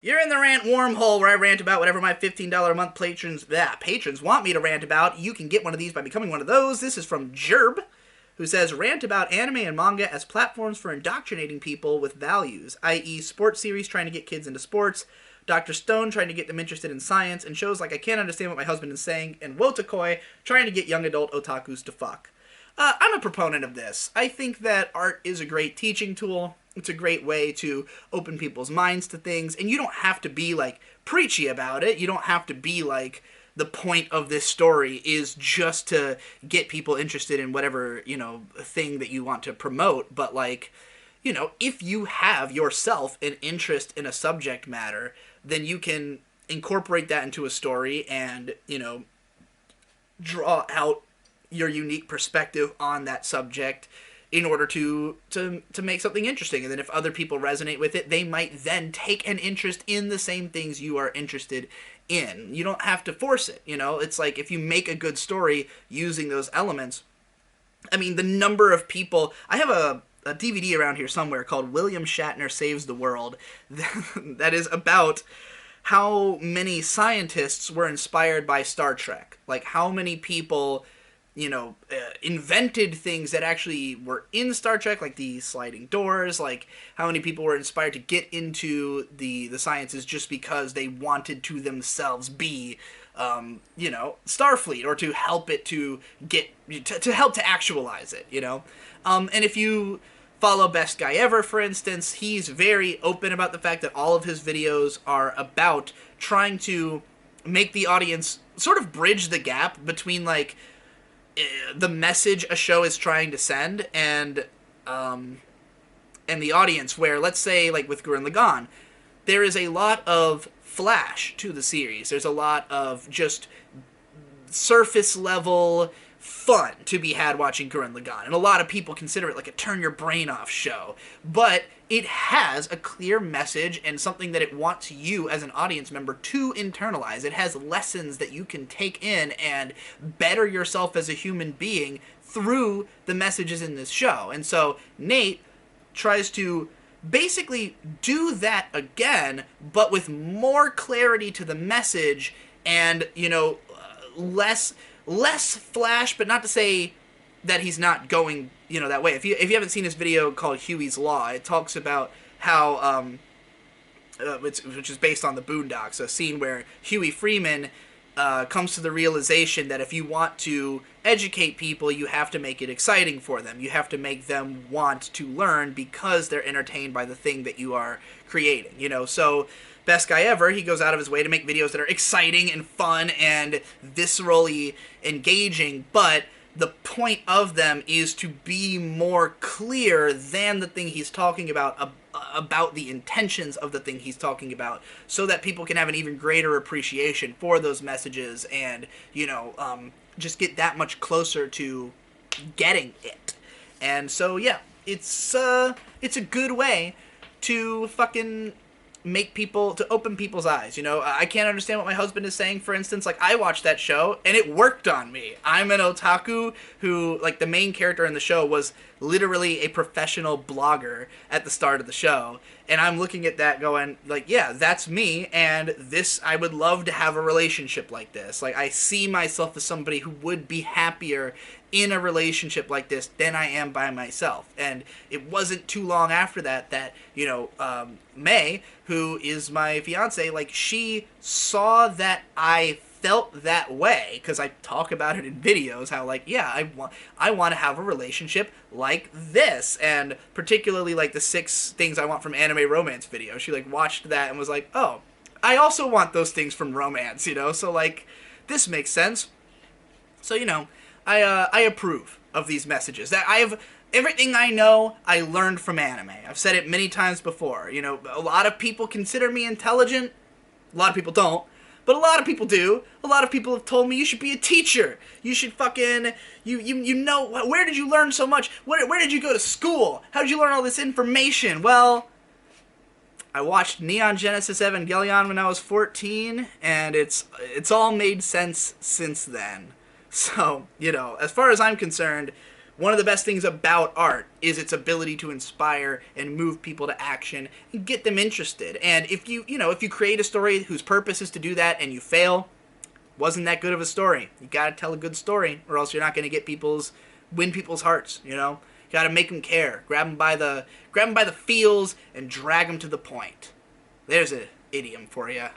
You're in the rant wormhole where I rant about whatever my $15 a month patrons want me to rant about. You can get one of these by becoming one of those. This is from Jerb, who says, rant about anime and manga as platforms for indoctrinating people with values, i.e. sports series trying to get kids into sports, Dr. Stone trying to get them interested in science, and shows like I Can't Understand What My Husband Is Saying, and Wotakoi trying to get young adult otakus to fuck. I'm a proponent of this. I think that art is a great teaching tool. It's a great way to open people's minds to things, and you don't have to be, like, preachy about it. You don't have to be, like, the point of this story is just to get people interested in whatever, thing that you want to promote. But, like, if you have yourself an interest in a subject matter, then you can incorporate that into a story and, draw out your unique perspective on that subject in order to make something interesting. And then if other people resonate with it, they might then take an interest in the same things you are interested in. You don't have to force it, It's like if you make a good story using those elements. I mean, the number of people... I have a DVD around here somewhere called William Shatner Saves the World that is about how many scientists were inspired by Star Trek. Like, how many people... invented things that actually were in Star Trek, like the sliding doors, like how many people were inspired to get into the sciences just because they wanted to themselves be, Starfleet, or to help it to get, to help to actualize it, And if you follow Best Guy Ever, for instance, he's very open about the fact that all of his videos are about trying to make the audience sort of bridge the gap between, like, the message a show is trying to send and the audience, where, let's say, like with Gurren Lagann, there is a lot of flash to the series. There's a lot of just surface level fun to be had watching Gurren Lagann, and a lot of people consider it like a turn your brain off show, but it has a clear message and something that it wants you as an audience member to internalize. It has lessons that you can take in and better yourself as a human being through the messages in this show. And so Nate tries to basically do that again, but with more clarity to the message and, less flash, but not to say that he's not going, that way. If you haven't seen his video called Huey's Law, it talks about how, which is based on the Boondocks, a scene where Huey Freeman comes to the realization that if you want to educate people, you have to make it exciting for them. You have to make them want to learn because they're entertained by the thing that you are creating, So Best Guy Ever, he goes out of his way to make videos that are exciting and fun and viscerally engaging, but the point of them is to be more clear than the thing he's talking about the intentions of the thing he's talking about, so that people can have an even greater appreciation for those messages and, just get that much closer to getting it. And so, yeah, it's a good way to fucking to open people's eyes. I Can't Understand What My Husband Is Saying, for instance. Like, I watched that show and it worked on me. I'm an otaku who, like, the main character in the show was literally a professional blogger at the start of the show, and I'm looking at that going, like, yeah, that's me, and I would love to have a relationship like this. Like, I see myself as somebody who would be happier in a relationship like this than I am by myself. And it wasn't too long after that May, who is my fiance, like, she saw that I felt that way, because I talk about it in videos, how, like, yeah, I want to have a relationship like this, and particularly, like, the 6 things I want from anime romance video. She, like, watched that and was like, oh, I also want those things from romance, so, like, this makes sense. So, I approve of these messages. That everything I know, I learned from anime. I've said it many times before. A lot of people consider me intelligent. A lot of people don't. But a lot of people do. A lot of people have told me you should be a teacher. You should fucking... Where did you learn so much? Where did you go to school? How did you learn all this information? Well, I watched Neon Genesis Evangelion when I was 14, and it's all made sense since then. So, as far as I'm concerned, one of the best things about art is its ability to inspire and move people to action and get them interested. And if if you create a story whose purpose is to do that and you fail, wasn't that good of a story. You got to tell a good story, or else you're not going to win people's hearts. You got to make them care. Grab them by the feels and drag them to the point. There's an idiom for you.